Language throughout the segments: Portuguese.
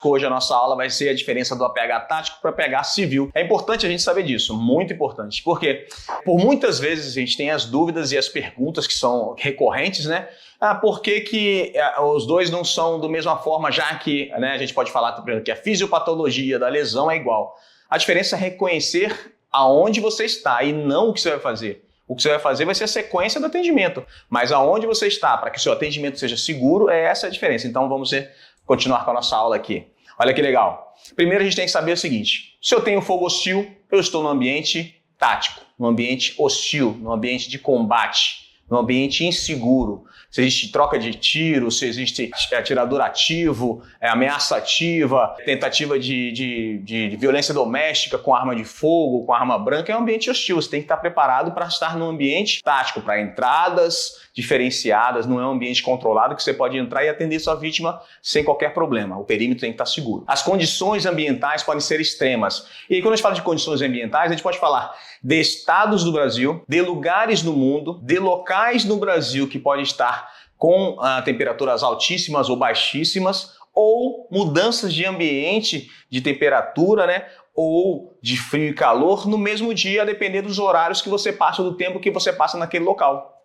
Hoje a nossa aula vai ser a diferença do APH tático para APH civil. É importante a gente saber disso, muito importante, porque por muitas vezes a gente tem as dúvidas e as perguntas que são recorrentes, né? Por que os dois não são da mesma forma, já que a gente pode falar que a fisiopatologia da lesão é igual. A diferença é reconhecer aonde você está e não o que você vai fazer. O que você vai fazer vai ser a sequência do atendimento, mas aonde você está para que o seu atendimento seja seguro, essa a diferença. Então vamos continuar com a nossa aula aqui. Olha que legal. Primeiro a gente tem que saber o seguinte: se eu tenho fogo hostil, eu estou no ambiente tático, no ambiente hostil, no ambiente de combate, no ambiente inseguro. Se existe troca de tiro, se existe atirador ativo, ameaça ativa, tentativa de violência doméstica com arma de fogo, com arma branca, é um ambiente hostil. Você tem que estar preparado para estar no ambiente tático, para entradas diferenciadas, não é um ambiente controlado que você pode entrar e atender sua vítima sem qualquer problema. O perímetro tem que estar seguro. As condições ambientais podem ser extremas. E aí, quando a gente fala de condições ambientais, a gente pode falar de estados do Brasil, de lugares no mundo, de locais no Brasil que podem estar com temperaturas altíssimas ou baixíssimas, ou mudanças de ambiente, de temperatura, ou de frio e calor no mesmo dia, a depender dos horários que você passa, do tempo que você passa naquele local.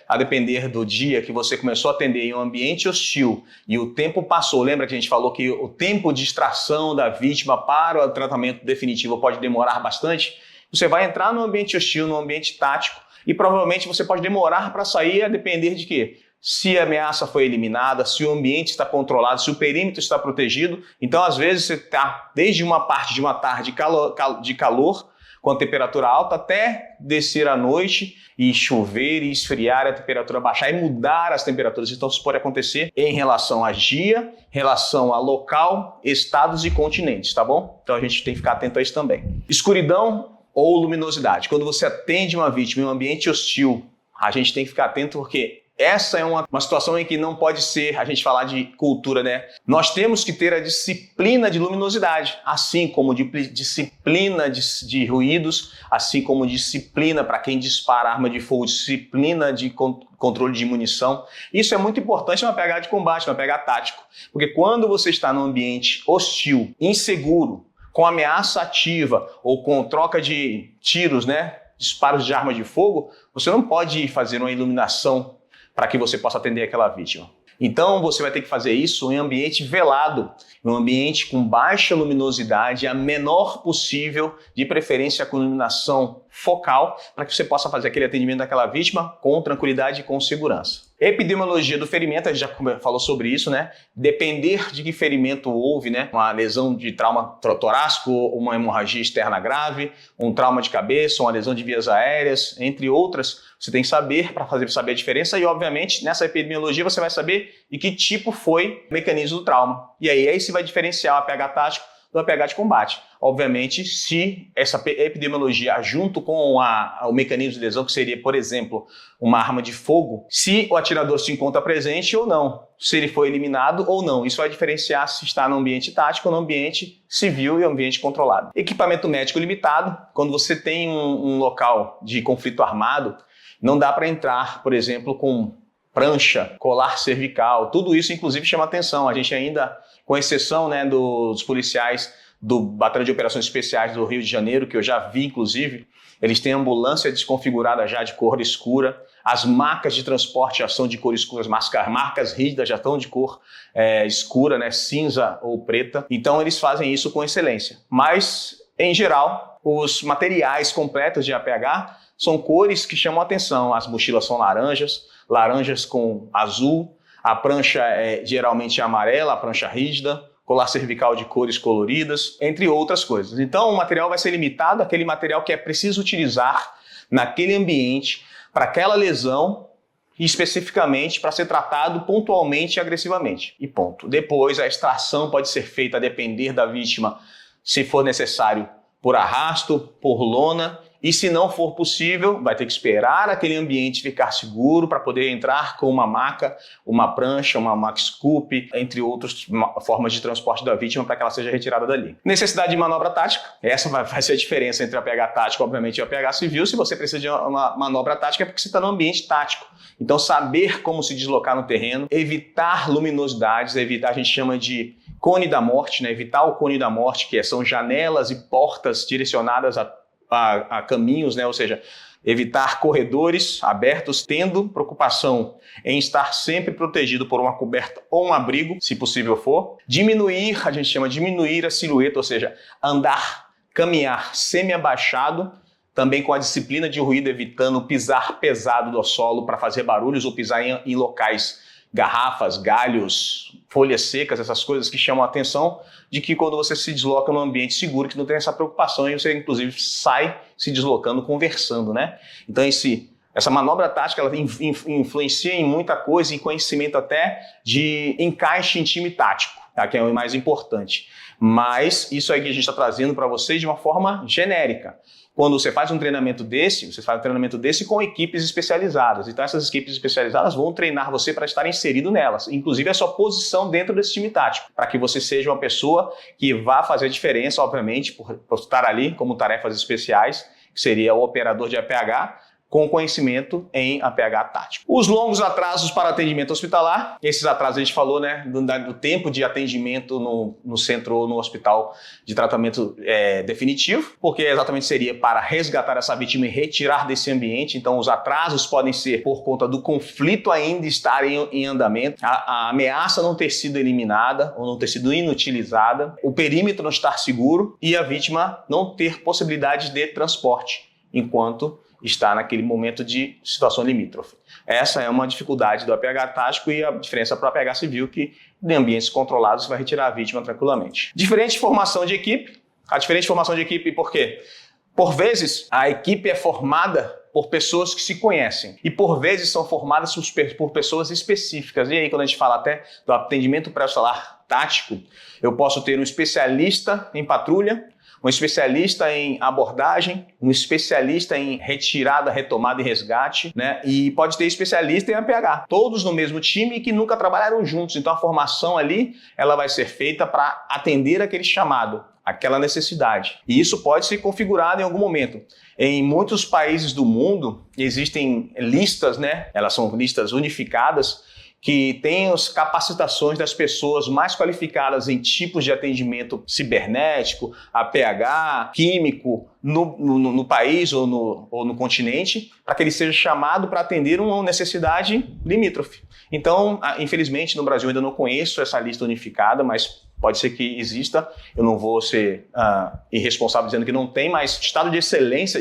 A depender do dia que você começou a atender em um ambiente hostil e o tempo passou, lembra que a gente falou que o tempo de extração da vítima para o tratamento definitivo pode demorar bastante? Você vai entrar no ambiente hostil, no ambiente tático, e provavelmente você pode demorar para sair a depender de quê? Se a ameaça foi eliminada, se o ambiente está controlado, se o perímetro está protegido. Então, às vezes, você está desde uma parte de uma tarde de calor, com a temperatura alta, até descer à noite e chover e esfriar, a temperatura baixar e mudar as temperaturas. Então isso pode acontecer em relação a dia, relação a local, estados e continentes, tá bom? Então a gente tem que ficar atento a isso também. Escuridão ou luminosidade. Quando você atende uma vítima em um ambiente hostil, a gente tem que ficar atento porque essa é uma situação em que não pode ser a gente falar de cultura, Nós temos que ter a disciplina de luminosidade, assim como disciplina de ruídos, assim como disciplina para quem dispara arma de fogo, disciplina de controle de munição. Isso é muito importante no APH de combate, no APH tático, porque quando você está num ambiente hostil, inseguro, com ameaça ativa ou com troca de tiros, disparos de arma de fogo, você não pode fazer uma iluminação para que você possa atender aquela vítima. Então você vai ter que fazer isso em ambiente velado, em um ambiente com baixa luminosidade, a menor possível, de preferência com iluminação focal, para que você possa fazer aquele atendimento daquela vítima com tranquilidade e com segurança. Epidemiologia do ferimento, a gente já falou sobre isso, Depender de que ferimento houve, Uma lesão de trauma torácico, uma hemorragia externa grave, um trauma de cabeça, uma lesão de vias aéreas, entre outras, você tem que saber para saber a diferença e, obviamente, nessa epidemiologia você vai saber de que tipo foi o mecanismo do trauma. E aí você vai diferenciar o APH tático do APH de combate. Obviamente, se essa epidemiologia junto com o mecanismo de lesão, que seria, por exemplo, uma arma de fogo, se o atirador se encontra presente ou não, se ele foi eliminado ou não. Isso vai diferenciar se está no ambiente tático ou no ambiente civil e ambiente controlado. Equipamento médico limitado. Quando você tem um local de conflito armado, não dá para entrar, por exemplo, com prancha, colar cervical, tudo isso inclusive chama atenção. A gente ainda, com exceção dos policiais do Batalhão de Operações Especiais do Rio de Janeiro, que eu já vi inclusive, eles têm ambulância desconfigurada já de cor escura, as marcas de transporte já são de cor escura, as marcas rígidas já estão de cor escura, cinza ou preta, então eles fazem isso com excelência. Mas, em geral, os materiais completos de APH são cores que chamam a atenção. As mochilas são laranjas com azul, a prancha geralmente amarela, a prancha rígida, colar cervical de cores coloridas, entre outras coisas. Então o material vai ser limitado àquele material que é preciso utilizar naquele ambiente, para aquela lesão, e especificamente para ser tratado pontualmente e agressivamente. E ponto. Depois a extração pode ser feita a depender da vítima, se for necessário, por arrasto, por lona, e se não for possível, vai ter que esperar aquele ambiente ficar seguro para poder entrar com uma maca, uma prancha, uma maca scoop, entre outras formas de transporte da vítima para que ela seja retirada dali. Necessidade de manobra tática, essa vai ser a diferença entre a APH tática, obviamente, e a APH civil. Se você precisa de uma manobra tática é porque você está no ambiente tático. Então, saber como se deslocar no terreno, evitar luminosidades, evitar, a gente chama de cone da morte, né? Evitar o cone da morte, que são janelas e portas direcionadas a caminhos, né? Ou seja, evitar corredores abertos, tendo preocupação em estar sempre protegido por uma coberta ou um abrigo, se possível for. Diminuir, a gente chama de diminuir a silhueta, ou seja, andar, caminhar semi-abaixado, também com a disciplina de ruído, evitando pisar pesado no solo para fazer barulhos ou pisar em locais, garrafas, galhos, folhas secas, essas coisas que chamam a atenção de que quando você se desloca num ambiente seguro, que não tem essa preocupação e você inclusive sai se deslocando, conversando, né? Então essa manobra tática ela influencia em muita coisa, em conhecimento até de encaixe em time tático, tá? Que é o mais importante. Mas isso aí que a gente está trazendo para vocês de uma forma genérica. Quando você faz um treinamento desse com equipes especializadas. Então essas equipes especializadas vão treinar você para estar inserido nelas, inclusive a sua posição dentro desse time tático, para que você seja uma pessoa que vá fazer a diferença, obviamente, por estar ali como tarefas especiais, que seria o operador de APH, com conhecimento em APH tático. Os longos atrasos para atendimento hospitalar, esses atrasos a gente falou, né, do tempo de atendimento no centro ou no hospital de tratamento definitivo, porque exatamente seria para resgatar essa vítima e retirar desse ambiente. Então os atrasos podem ser por conta do conflito ainda estar em andamento, a ameaça não ter sido eliminada ou não ter sido inutilizada, o perímetro não estar seguro e a vítima não ter possibilidade de transporte enquanto está naquele momento de situação limítrofe. Essa é uma dificuldade do APH tático e a diferença para o APH civil, que em ambientes controlados vai retirar a vítima tranquilamente. Diferente formação de equipe. A diferente formação de equipe por quê? Por vezes, a equipe é formada por pessoas que se conhecem e por vezes são formadas por pessoas específicas. E aí, quando a gente fala até do atendimento pré-hospitalar tático, eu posso ter um especialista em patrulha, um especialista em abordagem, um especialista em retirada, retomada e resgate, né? E pode ter especialista em APH, todos no mesmo time que nunca trabalharam juntos. Então a formação ali, ela vai ser feita para atender aquele chamado, aquela necessidade. E isso pode ser configurado em algum momento. Em muitos países do mundo existem listas, né? Elas são listas unificadas, que tem as capacitações das pessoas mais qualificadas em tipos de atendimento cibernético, APH, químico, no país ou no continente, para que ele seja chamado para atender uma necessidade limítrofe. Então, infelizmente, no Brasil eu ainda não conheço essa lista unificada, mas pode ser que exista. Eu não vou ser irresponsável dizendo que não tem, mas estado de excelência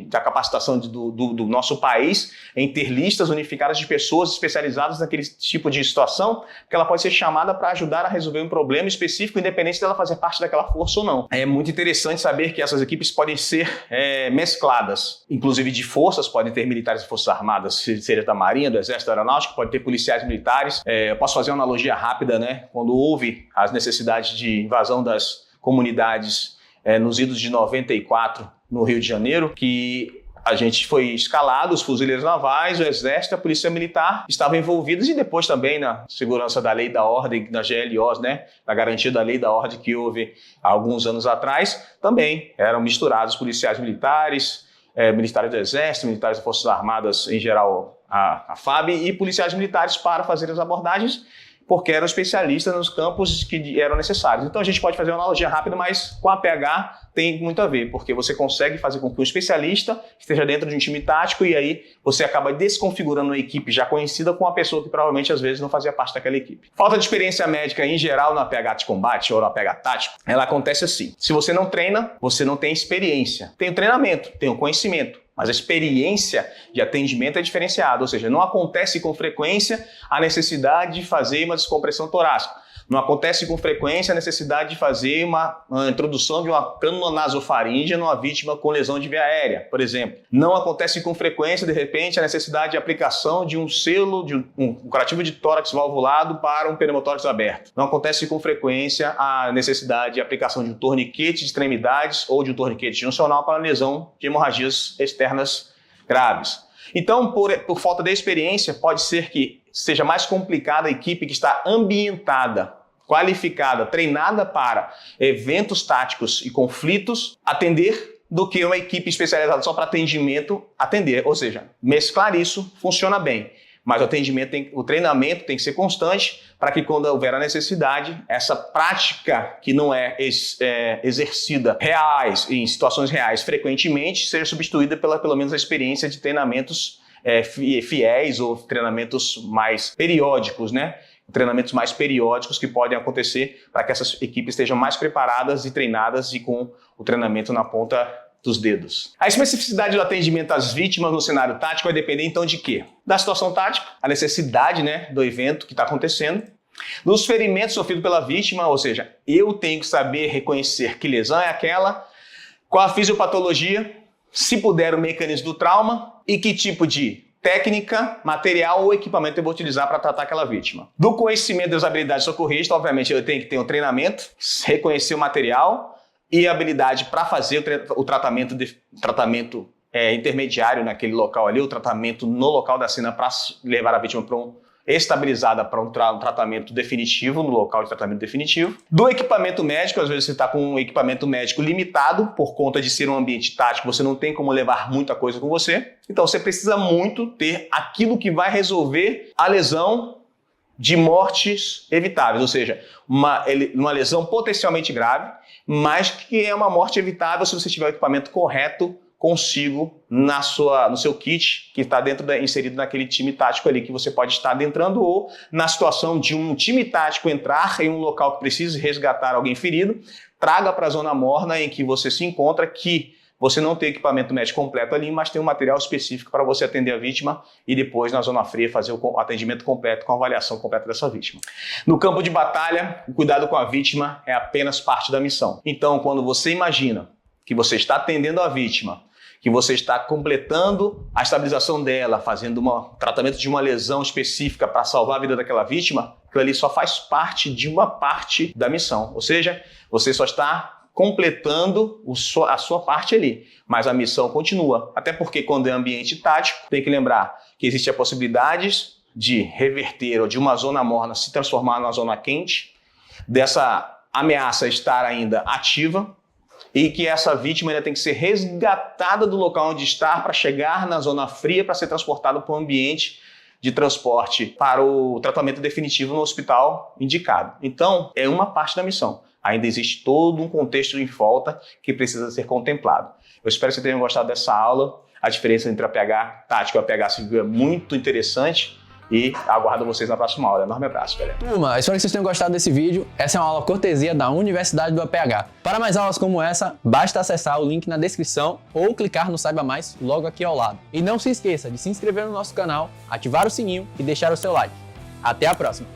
da capacitação do nosso país em ter listas unificadas de pessoas especializadas naquele tipo de situação, que ela pode ser chamada para ajudar a resolver um problema específico, independente dela fazer parte daquela força ou não. É muito interessante saber que essas equipes podem ser mescladas, inclusive de forças, podem ter militares e forças armadas, seja da Marinha, do Exército, da Aeronáutica, pode ter policiais militares. Eu posso fazer uma analogia rápida, né? Quando houve as necessidade de invasão das comunidades nos idos de 94 no Rio de Janeiro, que a gente foi escalado, os fuzileiros navais, o Exército, a Polícia Militar estavam envolvidos e depois também na segurança da lei da ordem, da GLOs, né, na garantia da lei da ordem que houve há alguns anos atrás, também eram misturados policiais militares, militares do Exército, militares das Forças Armadas em geral, a FAB, e policiais militares para fazer as abordagens, porque eram especialistas nos campos que eram necessários. Então a gente pode fazer uma analogia rápida, mas com a APH tem muito a ver, porque você consegue fazer com que um especialista esteja dentro de um time tático e aí você acaba desconfigurando uma equipe já conhecida com uma pessoa que provavelmente às vezes não fazia parte daquela equipe. Falta de experiência médica em geral na APH de combate ou na APH tático, ela acontece assim. Se você não treina, você não tem experiência. Tem o treinamento, tem o conhecimento, mas a experiência de atendimento é diferenciada, ou seja, não acontece com frequência a necessidade de fazer uma descompressão torácica. Não acontece com frequência a necessidade de fazer uma introdução de uma cânula-nasofaríngea numa vítima com lesão de via aérea, por exemplo. Não acontece com frequência, de repente, a necessidade de aplicação de um selo, de um curativo de tórax valvulado para um pneumotórax aberto. Não acontece com frequência a necessidade de aplicação de um torniquete de extremidades ou de um torniquete juncional para lesão de hemorragias externas graves. Então, por falta de experiência, pode ser que seja mais complicada a equipe que está ambientada, qualificada, treinada para eventos táticos e conflitos atender do que uma equipe especializada só para atendimento atender. Ou seja, mesclar isso funciona bem, mas o treinamento tem que ser constante para que quando houver a necessidade, essa prática que não é exercida em situações reais frequentemente, seja substituída pelo menos a experiência de treinamentos fiéis ou treinamentos mais periódicos, né? Treinamentos mais periódicos que podem acontecer para que essas equipes estejam mais preparadas e treinadas e com o treinamento na ponta dos dedos. A especificidade do atendimento às vítimas no cenário tático vai depender então de quê? Da situação tática, a necessidade, né, do evento que está acontecendo, dos ferimentos sofridos pela vítima, ou seja, eu tenho que saber reconhecer que lesão é aquela, qual a fisiopatologia, se puder o mecanismo do trauma e que tipo de técnica, material ou equipamento eu vou utilizar para tratar aquela vítima. Do conhecimento das habilidades socorristas, obviamente eu tenho que ter um treinamento, reconhecer o material e a habilidade para fazer o tratamento intermediário naquele local ali, o tratamento no local da cena para levar a vítima estabilizada para um tratamento definitivo, no local de tratamento definitivo. Do equipamento médico, às vezes você está com um equipamento médico limitado, por conta de ser um ambiente tático, você não tem como levar muita coisa com você. Então você precisa muito ter aquilo que vai resolver a lesão de mortes evitáveis, ou seja, uma lesão potencialmente grave, mas que é uma morte evitável se você tiver o equipamento correto consigo no seu kit que está inserido naquele time tático ali que você pode estar adentrando, ou na situação de um time tático entrar em um local que precise resgatar alguém ferido, traga para a zona morna em que você se encontra, que você não tem equipamento médico completo ali, mas tem um material específico para você atender a vítima e depois na zona fria fazer o atendimento completo com a avaliação completa dessa vítima. No campo de batalha, o cuidado com a vítima é apenas parte da missão. Então, quando você imagina que você está atendendo a vítima, que você está completando a estabilização dela, fazendo um tratamento de uma lesão específica para salvar a vida daquela vítima, aquilo ali só faz parte de uma parte da missão. Ou seja, você só está completando a sua parte ali, mas a missão continua. Até porque quando é ambiente tático, tem que lembrar que existe a possibilidade de reverter ou de uma zona morna se transformar numa zona quente, dessa ameaça estar ainda ativa, e que essa vítima ainda tem que ser resgatada do local onde está para chegar na zona fria para ser transportada para um ambiente de transporte para o tratamento definitivo no hospital indicado. Então, é uma parte da missão. Ainda existe todo um contexto em volta que precisa ser contemplado. Eu espero que vocês tenham gostado dessa aula. A diferença entre a APH tático e a APH civil é muito interessante. E aguardo vocês na próxima aula. Enorme abraço, galera. Turma, espero que vocês tenham gostado desse vídeo. Essa é uma aula cortesia da Universidade do APH. Para mais aulas como essa, basta acessar o link na descrição ou clicar no Saiba Mais logo aqui ao lado. E não se esqueça de se inscrever no nosso canal, ativar o sininho e deixar o seu like. Até a próxima!